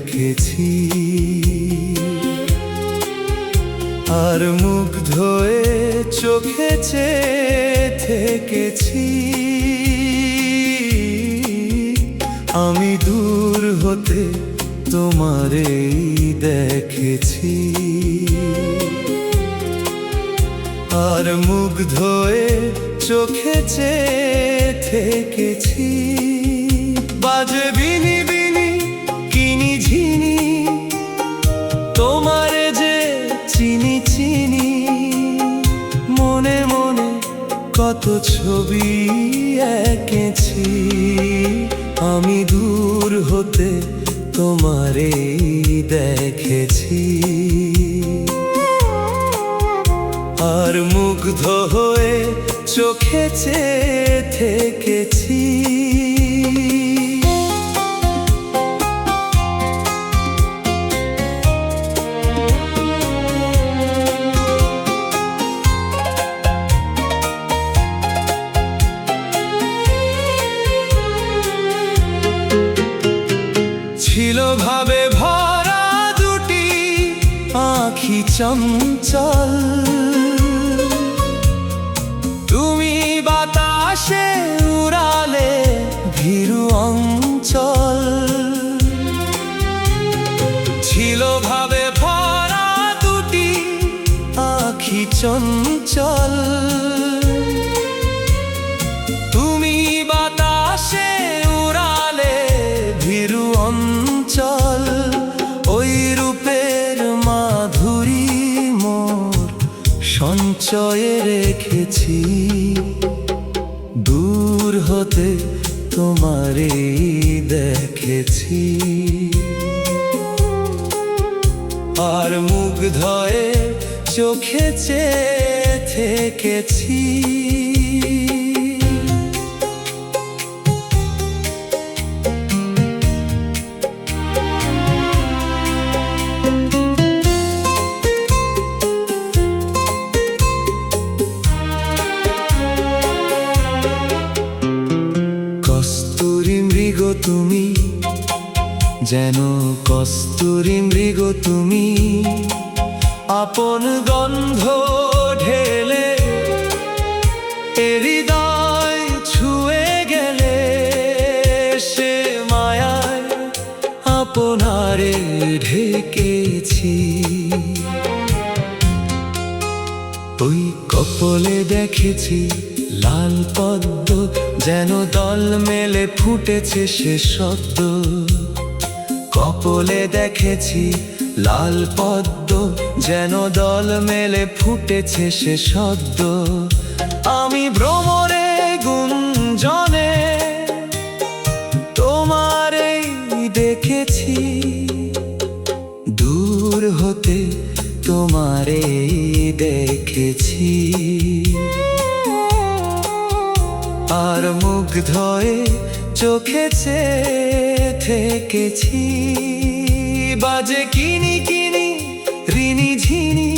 দেখেছি, আর মুগ্ধ হয়ে চোখে চেয়ে থেকেছি। আমি দূর হতে তোমারেই দেখেছি, আর মুগ্ধ হয়ে চোখে চেয়ে থেকেছি। বাজে বিনি বিনি কিনি ঝিনি, তোমারে যে চিনি চিনি। মনে মনে কত ছবি এঁকেছি, আমি দূর হতে তোমারেই দেখেছি, আর মুগ্ধ হয়ে চোখে চেয়ে থেকেছি। ছিল ভাবে ভরা দুটি আঁখি চঞ্চল, তুমি বাতাসে উড়ালে ভীরু অঞ্চল। ছিল ভাবে ভরা দুটি আঁখি চঞ্চল, তুমি বাতাসে উড়ালে ভীরু অঞ্চল। ওই রূপের মাধুরী মোর সঞ্চয়ে রেখেছি, দূর হতে তোমারেই দেখেছি, আর মুগ্ধ হয়ে চোখে চেয়ে থেকেছি। কস্তুরী মৃগ তুমি, যেন কস্তুরী মৃগ তুমি, আপন গন্ধ ঢেলে হৃদয় ছুঁয়ে গেলে। সে মায়ায় আপনারে ঢেকেছি, ওই কপলে দেখেছি লাল পদ্ম, যেন দল মেলে ফুটেছে সে সদ্য। কপলে দেখেছি লাল পদ্ম, যেন দল মেলে ফুটেছে সে সদ্য। আমি ভ্রমরে গুঞ্জনে তোমারেই দেখেছি, দূর হতে তোমারেই দেখেছি, আর মুগ্ধ হয়ে চোখে চেয়ে থেকেছি। বাজে কিনি কিনি ঋণী ঝিনি,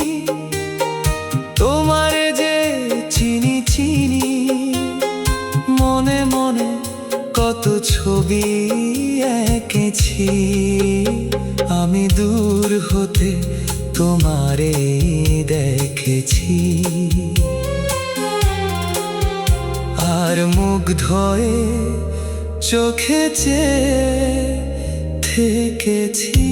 তোমারে যে চিনি চিনি। মনে মনে কত ছবি এঁকেছি, আমি দূর হতে তোমারেই দেখেছি, আর মুগ্ধ হয়ে চোখে চেয়ে থেকেছি।